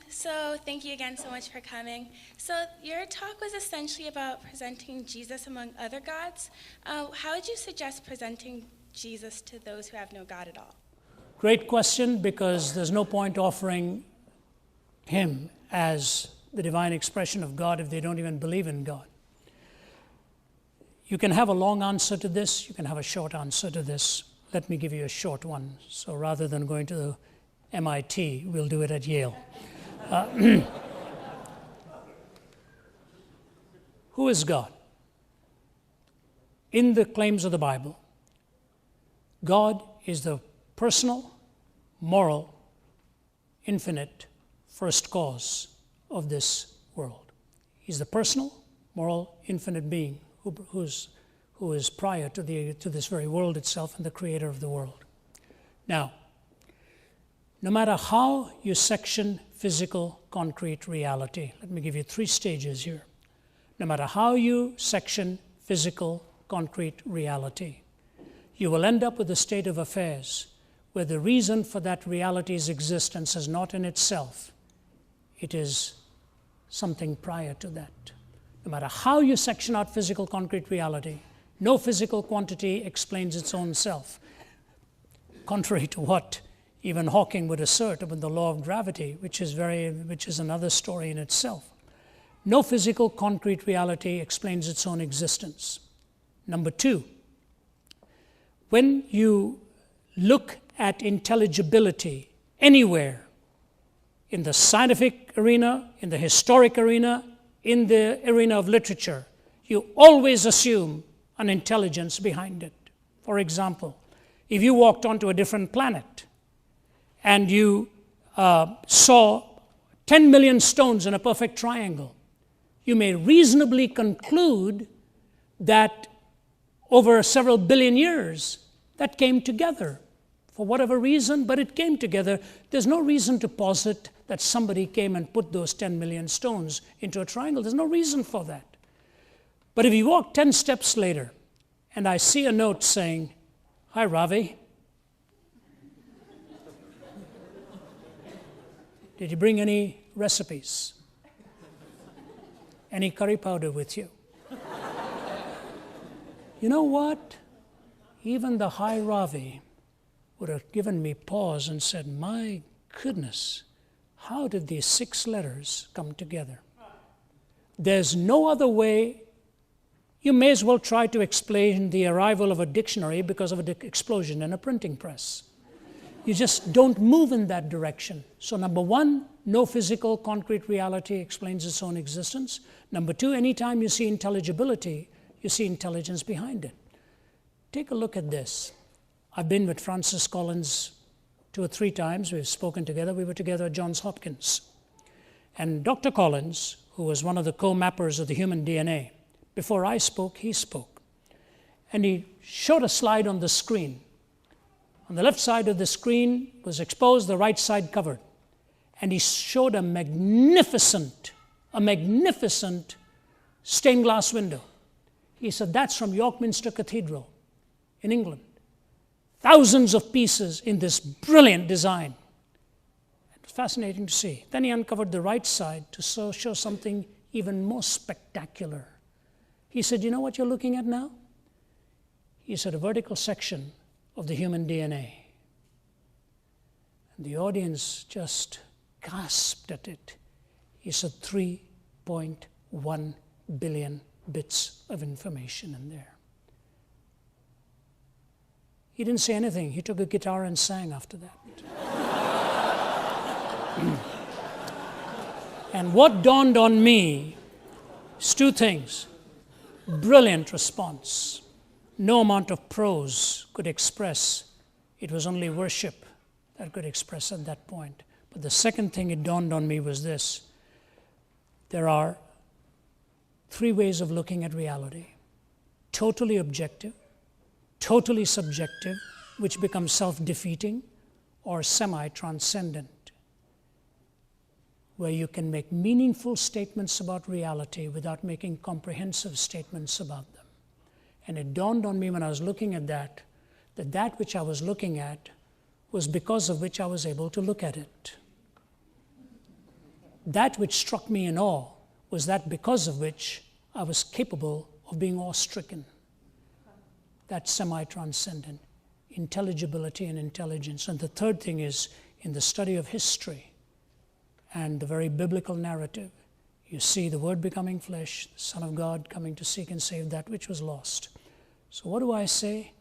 So thank you again so much for coming. So your talk was essentially about presenting Jesus among other gods. How would you suggest presenting Jesus to those who have no God at all? Great question, because there's no point offering him as the divine expression of God if they don't even believe in God. You can have a long answer to this, you can have a short answer to this. Let me give you a short one. So rather than going to the MIT, we'll do it at Yale. Who is God? In the claims of the Bible, God is the personal, moral, infinite first cause of this world. He's the personal, moral, infinite being who is prior to this very world itself and the creator of the world. Now, no matter how you section physical, concrete reality, let me give you 3 stages here. No matter how you section physical, concrete reality, you will end up with a state of affairs where the reason for that reality's existence is not in itself. It is something prior to that. No matter how you section out physical, concrete reality, no physical quantity explains its own self. Contrary to what even Hawking would assert about the law of gravity, which is another story in itself. No physical, concrete reality explains its own existence. Number 2, when you look at intelligibility anywhere, in the scientific arena, in the historic arena, in the arena of literature, you always assume an intelligence behind it. For example, if you walked onto a different planet and you saw 10 million stones in a perfect triangle, you may reasonably conclude that over several billion years, that came together for whatever reason, but it came together. There's no reason to posit that somebody came and put those 10 million stones into a triangle. There's no reason for that. But if you walk 10 steps later, and I see a note saying, "Hi, Ravi. Did you bring any recipes? Any curry powder with you?" You know what? Even the Hi Ravi would have given me pause and said, "My goodness, how did these 6 letters come together?" There's no other way. You may as well try to explain the arrival of a dictionary because of an explosion in a printing press. You just don't move in that direction. So number 1, no physical, concrete reality explains its own existence. Number 2, anytime you see intelligibility, you see intelligence behind it. Take a look at this. I've been with Francis Collins 2 or 3 times. We've spoken together. We were together at Johns Hopkins. And Dr. Collins, who was one of the co-mappers of the human DNA, before I spoke, he spoke. And he showed a slide on the screen. On the left side of the screen was exposed, the right side covered. And he showed a magnificent stained glass window. He said, "That's from York Minster Cathedral in England. Thousands of pieces in this brilliant design." It was fascinating to see. Then he uncovered the right side to show something even more spectacular. He said, "You know what you're looking at now?" He said, "A vertical section of the human DNA." And the audience just gasped at it. He said, 3.1 billion bits of information in there. He didn't say anything. He took a guitar and sang after that. And what dawned on me is 2 things. Brilliant response. No amount of prose could express. It was only worship that could express at that point. But the second thing it dawned on me was this. There are 3 ways of looking at reality. Totally objective, totally subjective, which becomes self-defeating, or semi-transcendent, where you can make meaningful statements about reality without making comprehensive statements about them. And it dawned on me when I was looking at that which I was looking at was because of which I was able to look at it. that which struck me in awe was that because of which I was capable of being awe-stricken. That semi-transcendent intelligibility and intelligence. And the third thing is, in the study of history and the very biblical narrative, you see the Word becoming flesh, the Son of God coming to seek and save that which was lost. So what do I say?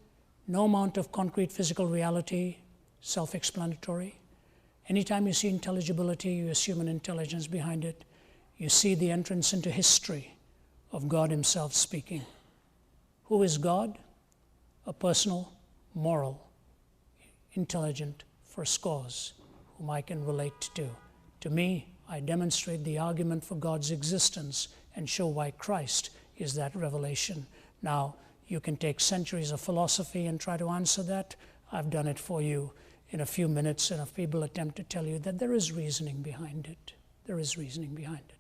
No amount of concrete physical reality, self-explanatory. Anytime you see intelligibility, you assume an intelligence behind it. You see the entrance into history of God himself speaking. Who is God? A personal, moral, intelligent first cause whom I can relate to. To me, I demonstrate the argument for God's existence and show why Christ is that revelation. Now, you can take centuries of philosophy and try to answer that. I've done it for you in a few minutes, and a feeble attempt to tell you that there is reasoning behind it. There is reasoning behind it.